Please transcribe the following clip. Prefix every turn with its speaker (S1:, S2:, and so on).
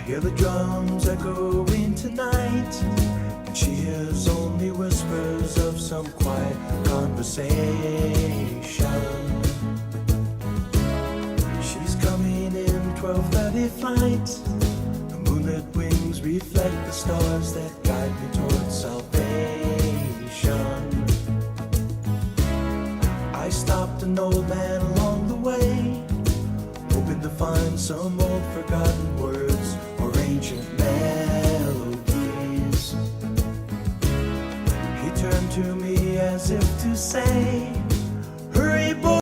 S1: hear the drums echoing tonight, and she hears only whispers of some quiet conversation. She's coming in 12:30 flight. The moonlit wings reflect the stars that guide me towards salvation. I stopped an old man along the way, hoping to find some old forgotten words or ancient melodies. He turned to me as if to say,